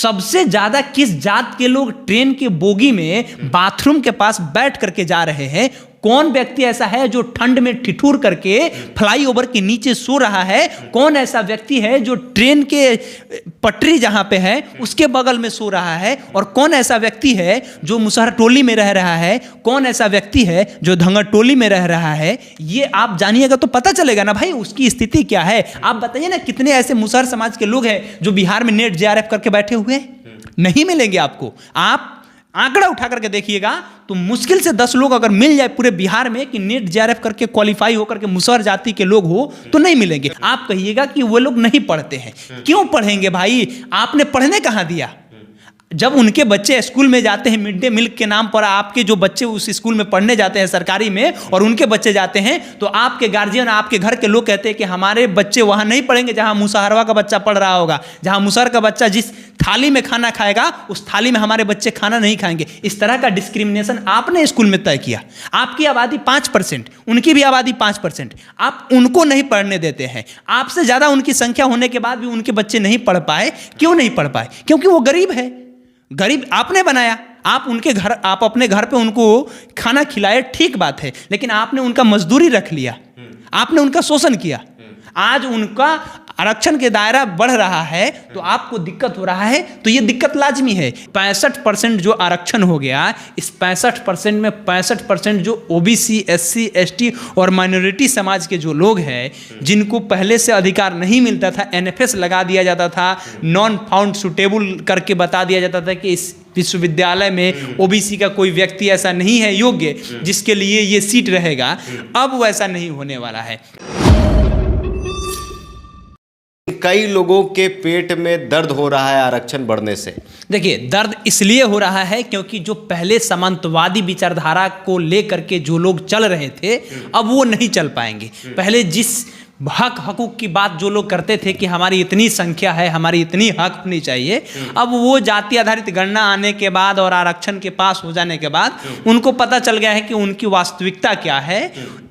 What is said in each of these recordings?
सबसे ज्यादा किस जात के लोग ट्रेन के बोगी में बाथरूम के पास बैठ करके जा रहे हैं? कौन व्यक्ति ऐसा है जो ठंड में ठिठुर करके फ्लाईओवर के नीचे सो रहा है? कौन ऐसा व्यक्ति है जो ट्रेन के पटरी जहां पे है उसके बगल में सो रहा है? और कौन ऐसा व्यक्ति है जो मुसहर टोली में रह रहा है? कौन ऐसा व्यक्ति है जो धंगर टोली में रह रहा है? ये आप जानिएगा तो पता चलेगा ना भाई उसकी स्थिति क्या है। आप बताइए ना कितने ऐसे मुसहर समाज के लोग हैं जो बिहार में नेट जेआरएफ करके बैठे हुए हैं? नहीं मिलेंगे आपको। आप आंकड़ा उठा करके देखिएगा तो मुश्किल से 10 लोग अगर मिल जाए पूरे बिहार में कि नेट जेआरएफ करके क्वालिफाई होकर के मुसहर जाति के लोग हो तो नहीं मिलेंगे। आप कहिएगा कि वो लोग नहीं पढ़ते हैं। क्यों पढ़ेंगे भाई? आपने पढ़ने कहाँ दिया? जब उनके बच्चे स्कूल में जाते हैं मिड डे मील के नाम पर, आपके जो बच्चे उस स्कूल में पढ़ने जाते हैं सरकारी में और उनके बच्चे जाते हैं, तो आपके गार्जियन आपके घर के लोग कहते हैं कि हमारे बच्चे वहां नहीं पढ़ेंगे जहां मुसहरवा का बच्चा पढ़ रहा होगा। जहां मुसहर का बच्चा जिस थाली में खाना खाएगा उस थाली में हमारे बच्चे खाना नहीं खाएंगे। इस तरह का डिस्क्रिमिनेशन आपने स्कूल में तय किया। आपकी आबादी 5%, उनकी भी आबादी 5%, आप उनको नहीं पढ़ने देते हैं। आपसे ज्यादा उनकी संख्या होने के बाद भी उनके बच्चे नहीं पढ़ पाए। क्यों नहीं पढ़ पाए? क्योंकि वो गरीब है। गरीब आपने बनाया, आप उनके घर, आप अपने घर पे उनको खाना खिलाए, ठीक बात है, लेकिन आपने उनका मजदूरी रख लिया, आपने उनका शोषण किया। आज उनका आरक्षण के दायरा बढ़ रहा है तो आपको दिक्कत हो रहा है, तो ये दिक्कत लाजमी है। 65% जो आरक्षण हो गया, इस 65% में 65% जो ओबीसी, एससी, एसटी और माइनॉरिटी समाज के जो लोग हैं जिनको पहले से अधिकार नहीं मिलता था, एनएफएस लगा दिया जाता था, नॉन फाउंड सुटेबल करके बता दिया जाता था कि इस विश्वविद्यालय में ओबीसी का कोई व्यक्ति ऐसा नहीं है योग्य जिसके लिए ये सीट रहेगा। अब वैसा नहीं होने वाला है। कई लोगों के पेट में दर्द हो रहा है आरक्षण बढ़ने से। देखिए, दर्द इसलिए हो रहा है क्योंकि जो पहले सामंतवादी विचारधारा को लेकर के जो लोग चल रहे थे अब वो नहीं चल पाएंगे। पहले जिस हकूक की बात जो लोग करते थे कि हमारी इतनी संख्या है, हमारी इतनी हक होनी चाहिए, अब वो जाति आधारित गणना आने के बाद और आरक्षण के पास हो जाने के बाद उनको पता चल गया है कि उनकी वास्तविकता क्या है।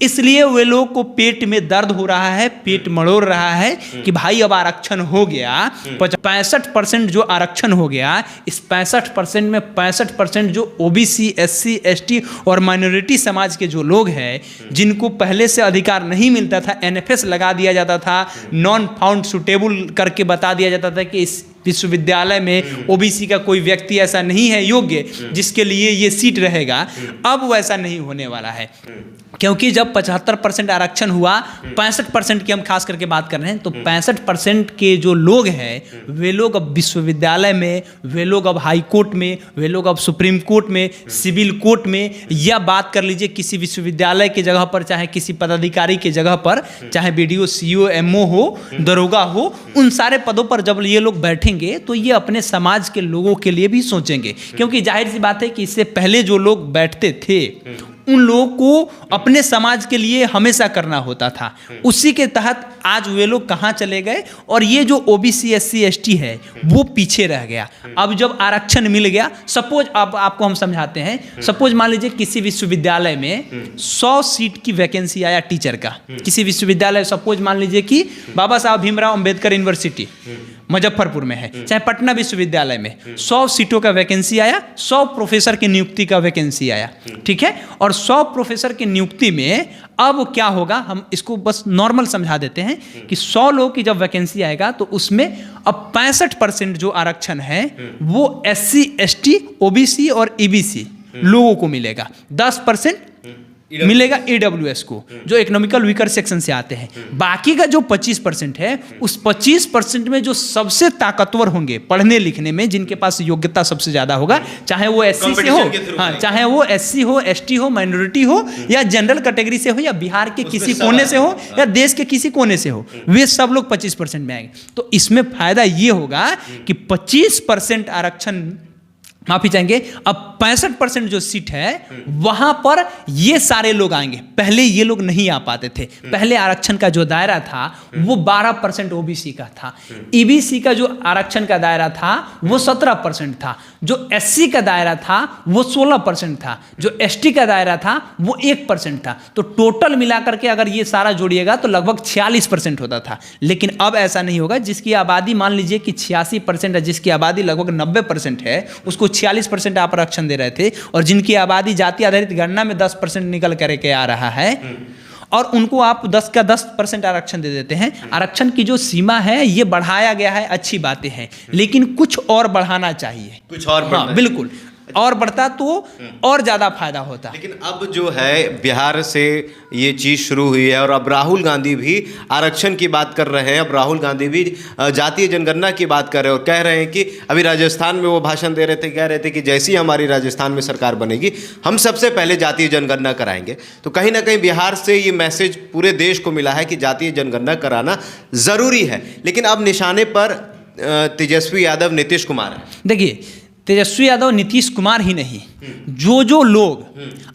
इसलिए वे लोग को पेट में दर्द हो रहा है, पेट मरोड़ रहा है कि भाई अब आरक्षण हो गया। 65% जो आरक्षण हो गया, इस 65% में 65% जो ओबीसी, एससी, एसटी और माइनॉरिटी समाज के जो लोग हैं जिनको पहले से अधिकार नहीं मिलता था, एनएफएस लगा दिया जाता था, नॉन फाउंड सुटेबल करके बता दिया जाता था कि इस विश्वविद्यालय में ओबीसी का कोई व्यक्ति ऐसा नहीं है योग्य जिसके लिए ये सीट रहेगा। अब वैसा नहीं होने वाला है क्योंकि जब 75% आरक्षण हुआ, 65% की हम खास करके बात कर रहे हैं, तो 65% के जो लोग हैं वे लोग अब विश्वविद्यालय में, वे लोग अब हाई कोर्ट में, वे लोग अब सुप्रीम कोर्ट में, सिविल कोर्ट में, या बात कर लीजिए किसी विश्वविद्यालय की जगह पर, चाहे किसी पदाधिकारी की जगह पर, चाहे बीडीओ, सीईओ, एमओ हो, दरोगा हो, उन सारे पदों पर जब ये लोग बैठेंगे तो ये अपने समाज के लोगों के लिए भी सोचेंगे। क्योंकि जाहिर सी बात है कि इससे पहले जो लोग बैठते थे उन लोगों को अपने समाज के लिए हमेशा करना होता था। उसी के तहत आज वे लोग कहाँ चले गए और ये जो ओबीसी, एससी, एसटी है वो पीछे रह गया। अब जब आरक्षण मिल गया, सपोज अब आपको हम समझाते हैं, सपोज मान लीजिए किसी विश्वविद्यालय में 100 सीट की वैकेंसी आया टीचर का। किसी विश्वविद्यालय, सपोज मान लीजिए कि बाबा साहब भीमराव अंबेडकर यूनिवर्सिटी मुजफ्फरपुर में है, चाहे पटना विश्वविद्यालय में 100 सीटों का वैकेंसी आया, 100 प्रोफेसर की नियुक्ति का वैकेंसी आया, ठीक है। और 100 प्रोफेसर की नियुक्ति में अब क्या होगा, हम इसको बस नॉर्मल समझा देते हैं कि 100 लोगों की जब वैकेंसी आएगा तो उसमें अब 65% जो आरक्षण है वो एससी, एसटी, ओबीसी और ईबीसी लोगों को मिलेगा। 10% मिलेगा ईडब्ल्यूएस को, जो इकोनॉमिकल वीकर सेक्शन से आते हैं। बाकी का जो 25% है, उस 25% में जो सबसे ताकतवर होंगे पढ़ने लिखने में, जिनके पास योग्यता सबसे ज्यादा होगा, चाहे वो एससी से हो, हाँ, चाहे वो एससी हो, एसटी हो, माइनॉरिटी हो, या जनरल कैटेगरी से हो, या बिहार के किसी कोने से हो, या देश के किसी कोने से हो, वे सब लोग 25% में आएंगे। तो इसमें फायदा ये होगा कि 25% आरक्षण माफी चाहेंगे, अब 65% जो सीट है वहां पर ये सारे लोग आएंगे। पहले ये लोग नहीं आ पाते थे। पहले आरक्षण का जो दायरा था वो 12% ओबीसी का था। ईबीसी का जो आरक्षण का दायरा था वो 17% था। जो एससी का दायरा था वो 16% था। जो एसटी का दायरा था वो 1% था। तो टोटल मिलाकर के अगर ये सारा जोड़िएगा तो लगभग 46% होता था। लेकिन अब ऐसा नहीं होगा। जिसकी आबादी मान लीजिए कि 86% है, जिसकी आबादी लगभग 90% है, उसको 46% आप आरक्षण दे रहे थे, और जिनकी आबादी जाति आधारित गणना में 10% निकल करके आ रहा है और उनको आप 10 का 10% आरक्षण दे देते हैं। आरक्षण की जो सीमा है ये बढ़ाया गया है, अच्छी बातें हैं, लेकिन कुछ और बढ़ाना चाहिए, कुछ और हाँ बिल्कुल, और बढ़ता तो और ज्यादा फायदा होता। लेकिन अब जो है बिहार से ये चीज़ शुरू हुई है और अब राहुल गांधी भी आरक्षण की बात कर रहे हैं। अब राहुल गांधी भी जातीय जनगणना की बात कर रहे हैं और कह रहे हैं कि अभी राजस्थान में वो भाषण दे रहे थे, कह रहे थे कि जैसी हमारी राजस्थान में सरकार बनेगी हम सबसे पहले जातीय जनगणना कराएंगे। तो कहीं ना कहीं बिहार से ये मैसेज पूरे देश को मिला है कि जातीय जनगणना कराना ज़रूरी है। लेकिन अब निशाने पर तेजस्वी यादव, नीतीश कुमार है। देखिए, तेजस्वी यादव, नीतीश कुमार ही नहीं, जो लोग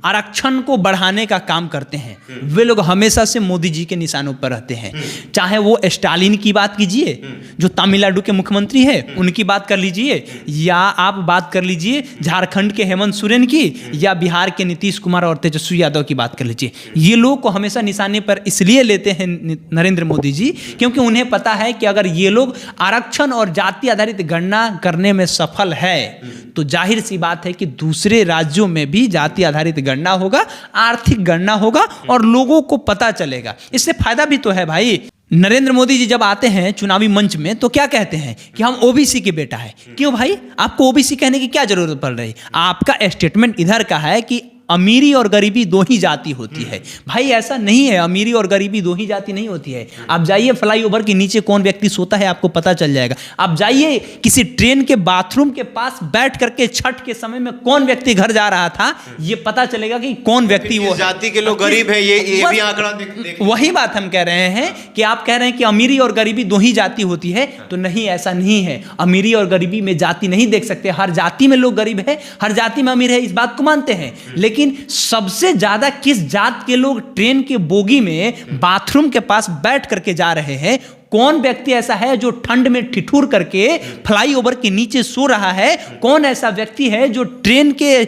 आरक्षण को बढ़ाने का काम करते हैं वे लोग हमेशा से मोदी जी के निशानों पर रहते हैं। चाहे वो स्टालिन की बात कीजिए जो तमिलनाडु के मुख्यमंत्री है, उनकी बात कर लीजिए, या आप बात कर लीजिए झारखंड के हेमंत सोरेन की, या बिहार के नीतीश कुमार और तेजस्वी यादव की बात कर लीजिए। ये लोग को हमेशा निशाने पर इसलिए लेते हैं नरेंद्र मोदी जी क्योंकि उन्हें पता है कि अगर ये लोग आरक्षण और जाति आधारित गणना करने में सफल है तो जाहिर सी बात है कि दूसरे राज्यों में भी जाति आधारित गणना होगा, आर्थिक गणना होगा और लोगों को पता चलेगा। इससे फायदा भी तो है भाई। नरेंद्र मोदी जी जब आते हैं चुनावी मंच में तो क्या कहते हैं कि हम ओबीसी के बेटा है। क्यों भाई, आपको ओबीसी कहने की क्या जरूरत पड़ रही? आपका स्टेटमेंट इधर का है कि अमीरी और गरीबी दो ही जाति होती है। भाई ऐसा नहीं है, अमीरी और गरीबी दो ही जाति नहीं होती है। आप जाइए फ्लाईओवर के नीचे कौन व्यक्ति सोता है आपको पता चल जाएगा। आप जाइए किसी ट्रेन के बाथरूम के पास बैठ करके छठ के समय में कौन व्यक्ति घर जा रहा था ये पता चलेगा कि कौन व्यक्ति वो जाति के लोग गरीब है। ये भी आंकड़ा देख वही बात हम कह रहे हैं कि आप कह रहे हैं कि अमीरी और गरीबी दो ही जाति होती है, तो नहीं, ऐसा नहीं है। अमीरी और गरीबी में जाति नहीं देख सकते। हर जाति में लोग गरीब है, हर जाति में अमीर है, इस बात को मानते हैं। लेकिन सबसे ज्यादा किस जात के लोग ट्रेन के बोगी में बाथरूम के पास बैठ करके जा रहे हैं? कौन व्यक्ति ऐसा है जो ठंड में ठिठुर करके फ्लाईओवर के नीचे सो रहा है? कौन ऐसा व्यक्ति है जो ट्रेन के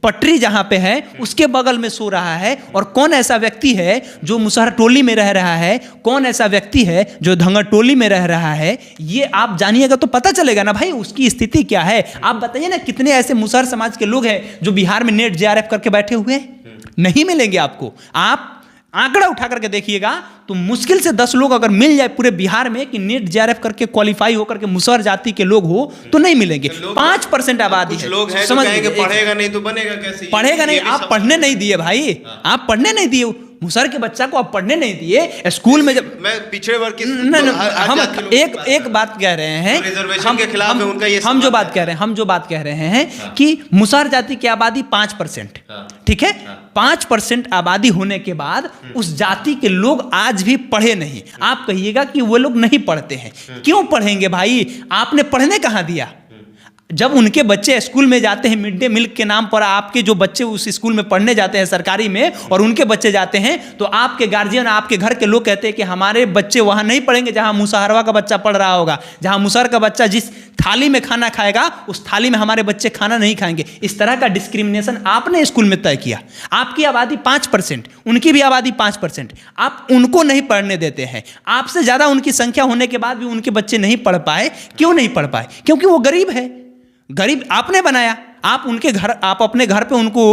पटरी जहां पे है उसके बगल में सो रहा है? और कौन ऐसा व्यक्ति है जो मुसहर टोली में रह रहा है? कौन ऐसा व्यक्ति है जो धंगर टोली में रह रहा है? ये आप जानिएगा तो पता चलेगा ना भाई उसकी स्थिति क्या है। आप बताइए ना कितने ऐसे मुसहर समाज के लोग हैं जो बिहार में नेट जेआरएफ करके बैठे हुए हैं? नहीं मिलेंगे आपको। आप आंकड़ा उठा करके देखिएगा तो मुश्किल से 10 लोग अगर मिल जाए पूरे बिहार में कि नेट जेआरएफ करके क्वालिफाई होकर के मुसहर जाति के लोग हो तो नहीं मिलेंगे। 5% आबादी है। लोग हैं समझ पढ़ेगा नहीं तो बनेगा कैसे? पढ़ेगा नहीं, आप पढ़ने नहीं दिए भाई, आप पढ़ने नहीं दिए। मुसहर के बच्चा को आप पढ़ने नहीं दिए स्कूल में। जब मैं पिछड़े वर्ग की हम एक बात कह रहे हैं, रिजर्वेशन के खिलाफ है उनका ये हम जो बात कह रहे हैं कि मुसहर जाति की आबादी 5%, ठीक है, 5% आबादी होने के बाद उस जाति के लोग आज भी पढ़े नहीं। आप कहिएगा कि वो लोग नहीं पढ़ते हैं। क्यों पढ़ेंगे भाई? आपने पढ़ने कहाँ दिया? जब उनके बच्चे स्कूल में जाते हैं मिड डे मील के नाम पर, आपके जो बच्चे उस स्कूल में पढ़ने जाते हैं सरकारी में और उनके बच्चे जाते हैं, तो आपके गार्जियन, आपके घर के लोग कहते हैं कि हमारे बच्चे वहां नहीं पढ़ेंगे जहां मुसहरवा का बच्चा पढ़ रहा होगा। जहां मुसहर का बच्चा जिस थाली में खाना खाएगा उस थाली में हमारे बच्चे खाना नहीं खाएंगे। इस तरह का डिस्क्रिमिनेशन आपने स्कूल में तय किया। आपकी आबादी 5%, उनकी भी आबादी 5%, आप उनको नहीं पढ़ने देते हैं। आपसे ज्यादा उनकी संख्या होने के बाद भी उनके बच्चे नहीं पढ़ पाए। क्यों नहीं पढ़ पाए? क्योंकि वो गरीब है। गरीब आपने बनाया, आप उनके घर, आप अपने घर पे उनको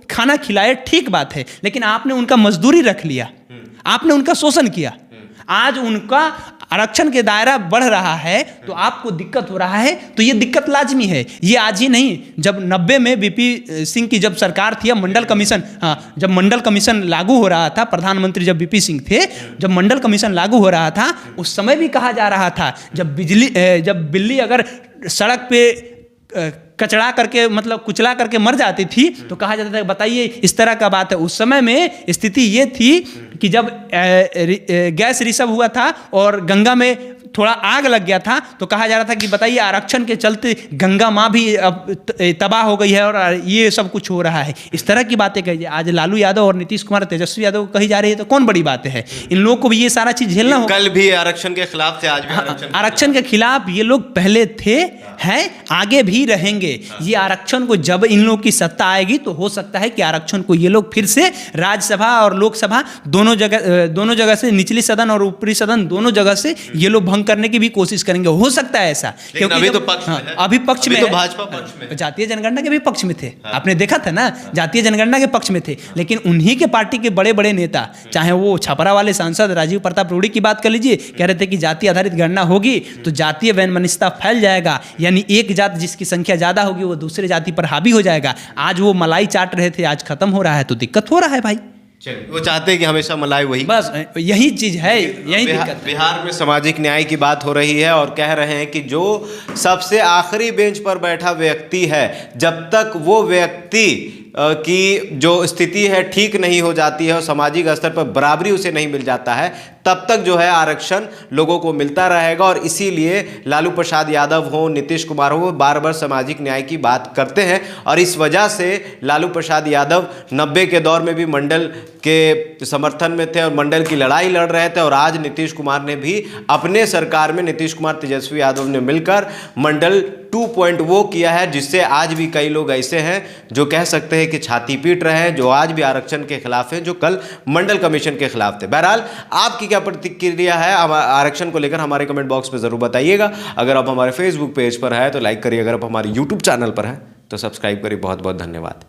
खाना खिलाए, ठीक बात है, लेकिन आपने उनका मजदूरी रख लिया, आपने उनका शोषण किया। आज उनका आरक्षण के दायरा बढ़ रहा है तो आपको दिक्कत हो रहा है, तो ये दिक्कत लाजमी है। ये आज ही नहीं, जब 90 में वीपी सिंह की जब सरकार थी, मंडल कमीशन, हाँ, जब मंडल कमीशन लागू हो रहा था, प्रधानमंत्री जब वीपी सिंह थे, जब मंडल कमीशन लागू हो रहा था उस समय भी कहा जा रहा था जब बिल्ली अगर सड़क पे कचड़ा करके मतलब कुचला करके मर जाती थी तो कहा जाता था बताइए इस तरह का बात है। उस समय में स्थिति ये थी कि जब गैस रिसव हुआ था और गंगा में थोड़ा आग लग गया था तो कहा जा रहा था कि बताइए आरक्षण के चलते गंगा माँ भी अब तबाह हो गई है और ये सब कुछ हो रहा है। इस तरह की बातें कही आज लालू यादव और नीतीश कुमार तेजस्वी यादव को कही जा रही है तो कौन बड़ी बात है। इन लोगों को भी ये सारा चीज झेलना होगा। कल भी आरक्षण के खिलाफ थे, आज भी आरक्षण के खिलाफ ये लोग पहले थे, हैं, आगे भी रहेंगे। ये आरक्षण को जब इन लोगों की सत्ता आएगी तो हो सकता है कि आरक्षण को ये लोग फिर से राज्यसभा और लोकसभा दोनों जगह से, निचली सदन और ऊपरी सदन दोनों जगह से ये लोग भंग करने की भी कोशिश करेंगे। हो सकता है ऐसा, क्योंकि अभी तो पक्ष में है। अभी पक्ष में तो भाजपा पक्ष में, जातीय जनगणना के भी पक्ष में थे। आपने देखा था ना, जातीय जनगणना के पक्ष में थे, लेकिन उन्हीं के पार्टी के बड़े बड़े नेता, चाहे वो छपरा वाले सांसद राजीव प्रताप रूडी की बात कर लीजिए, कह रहे थे कि जाति आधारित गणना होगी तो जातीय वैमनस्यता फैल जाएगा, यानी एक जात जिसकी संख्या ज्यादा होगी वो दूसरे जाति पर हावी हो जाएगा। आज वो मलाई चाट रहे थे, आज खत्म हो रहा है तो दिक्कत हो रहा है भाई। वो चाहते हैं कि हमेशा मलाई वही, बस यही चीज है, यही दिक्कत। बिहार में सामाजिक न्याय की बात हो रही है और कह रहे हैं कि जो सबसे आखिरी बेंच पर बैठा व्यक्ति है, जब तक वो व्यक्ति की जो स्थिति है ठीक नहीं हो जाती है और सामाजिक स्तर पर बराबरी उसे नहीं मिल जाता है, तब तक जो है आरक्षण लोगों को मिलता रहेगा। और इसीलिए लालू प्रसाद यादव हो, नीतीश कुमार हो, बार बार सामाजिक न्याय की बात करते हैं। और इस वजह से लालू प्रसाद यादव 90 के दौर में भी मंडल के समर्थन में थे और मंडल की लड़ाई लड़ रहे थे। और आज नीतीश कुमार ने भी अपने सरकार में, नीतीश कुमार तेजस्वी यादव ने मिलकर मंडल 2.0 किया है, जिससे आज भी कई लोग ऐसे हैं जो कह सकते हैं कि छाती पीट रहे हैं, जो आज भी आरक्षण के खिलाफ हैं, जो कल मंडल कमीशन के खिलाफ थे। बहरहाल आपकी क्या प्रतिक्रिया है आरक्षण को लेकर, हमारे कमेंट बॉक्स में जरूर बताइएगा। अगर आप हमारे फेसबुक पेज पर है तो लाइक करिए, अगर आप हमारे यूट्यूब चैनल पर है तो सब्सक्राइब करिए। बहुत बहुत धन्यवाद।